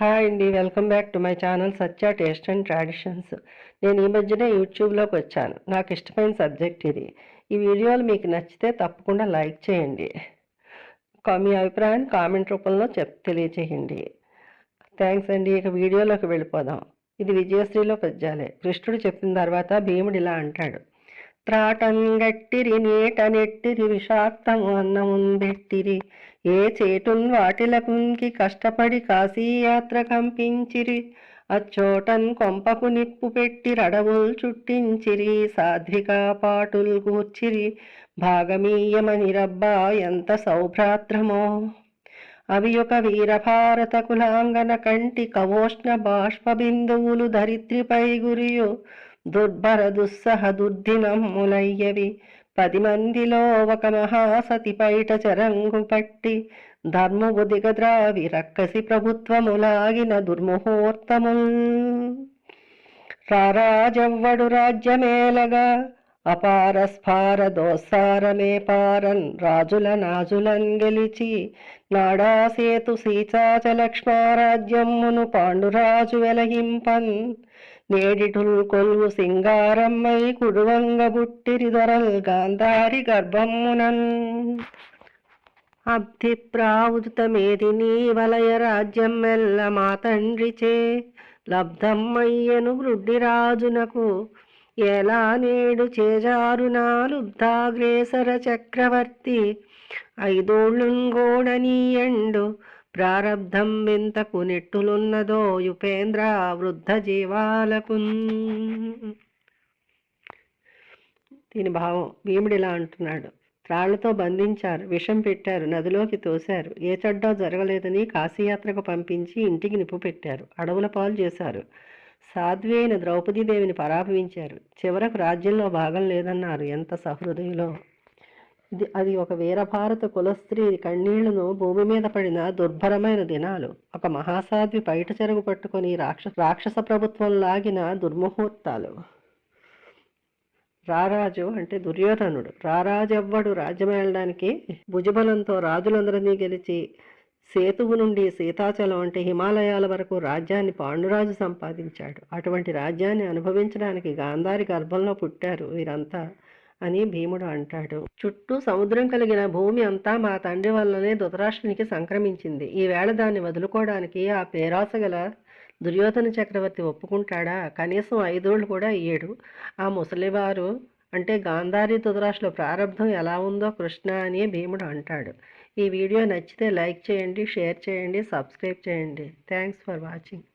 Hi అండి. Welcome back to my channel Satya taste and traditions. నేను ఈ మధ్యనే యూట్యూబ్‌లోకి వచ్చాను. నాకు ఇష్టమైన సబ్జెక్ట్ ఇది. ఈ వీడియోలు మీకు నచ్చితే తప్పకుండా లైక్ చేయండి. మీ అభిప్రాయాన్ని కామెంట్ రూపంలో తెలియచేయండి. థ్యాంక్స్ అండి. ఇక వీడియోలోకి వెళ్ళిపోదాం. ఇది విజయశ్రీలో పద్యాలే. కృష్ణుడు చెప్పిన తర్వాత భీముడు ఇలా అంటాడు. త్రాటంగట్టిరి నీట నెట్టిరి విషాక్తము అన్నముంబెట్టిరి ఏ చేటున్ వాటిలకుంకి కష్టపడి కాశీయాత్ర కంపించిరి అచ్చోటన్ కొంపకు నిప్పు పెట్టి రడవుల్ చుట్టించిరి సాధ్వికా పాటుల్ కూర్చిరి భాగమీయమని రబ్బా ఎంత సౌభ్రాత్రమో అవి ఒక వీరభారత కులాంగన కంటి కవోష్ణ బాష్ప బిందువులు ధరిత్రిపై గురియు దుర్భర దుస్సహ దుర్దినమ్ములయ్యవి 10 మందిలో ఒక మహాసతి పైట చరంగు పట్టి ధర్మము దిగద్రావి రక్కసి ప్రభుత్వములాగిన దుర్ముహూర్తముల్ రారాజవ్వడు రాజ్యమేలగా అపార స్ఫార దోసారమే పారన్ రాజుల నాజులన్ గెలిచి నాడాసేతు సీతాచలక్ష్మారాజ్యమ్మును పాండురాజు వెలగింపన్ నేడిటుల్ కొల్వు సింగారమ్మై కుడువంగ బుట్టిరి దొరల్ గాంధారి గర్భమ్మునన్ అబ్ధి ప్రావుతమేదిని వలయ రాజ్యం మెల్ల మా తండ్రిచే లబ్ధమ్మయ్యను వృద్ధిరాజునకు ఎలా నేడు చేజారునా లుబ్ధాగ్రేసర చక్రవర్తి 5 ఏళ్లుంగోడనీయండు ప్రారబ్ధం వింతకు నెట్టులున్నదో యుపేంద్ర వృద్ధ జీవాలకు. దీని భావం భీముడిలా అంటున్నాడు. త్రాళ్లతో బంధించారు, విషం పెట్టారు, నదిలోకి తోశారు, ఏ చెడ్డా జరగలేదని కాశీయాత్రకు పంపించి ఇంటికి నిప్పు పెట్టారు, అడవుల పాలు చేశారు, సాధ్వి అయిన ద్రౌపదీదేవిని పరాభవించారు, చివరకు రాజ్యంలో భాగం లేదన్నారు. ఎంత సహృదయులో! అది ఒక వీరభారత కులస్త్రీ కన్నీళ్లను భూమి మీద పడిన దుర్భరమైన దినాలు. ఒక మహాసాధ్వి పైట చెరుగు పట్టుకొని రాక్షస ప్రభుత్వం లాగిన దుర్ముహూర్తాలు. రారాజు అంటే దుర్యోధనుడు. రారాజెవ్వడు రాజ్యమేళడానికి భుజబలంతో రాజులందరినీ గెలిచి సేతువు నుండి సీతాచలం అంటే హిమాలయాల వరకు రాజ్యాన్ని పాండురాజు సంపాదించాడు. అటువంటి రాజ్యాన్ని అనుభవించడానికి గాంధారి గర్భంలో పుట్టారు వీరంతా అని భీముడు అంటాడు. చుట్టూ సముద్రం కలిగిన భూమి అంతా మా తండ్రి వల్లనే ధృతరాష్ట్రునికి సంక్రమించింది. ఈవేళ దాన్ని వదులుకోవడానికి ఆ పేరాస గల దుర్యోధన చక్రవర్తి ఒప్పుకుంటాడా? కనీసం 5 ఏళ్ళు కూడా ఇయ్యడు. ఆ ముసలివారు అంటే గాంధారి ధృతరాష్ట్రుల ప్రారంభం ఎలా ఉందో కృష్ణ అని భీముడు అంటాడు. ఈ వీడియో నచ్చితే లైక్ చేయండి, షేర్ చేయండి, సబ్స్క్రైబ్ చేయండి. Thanks for watching.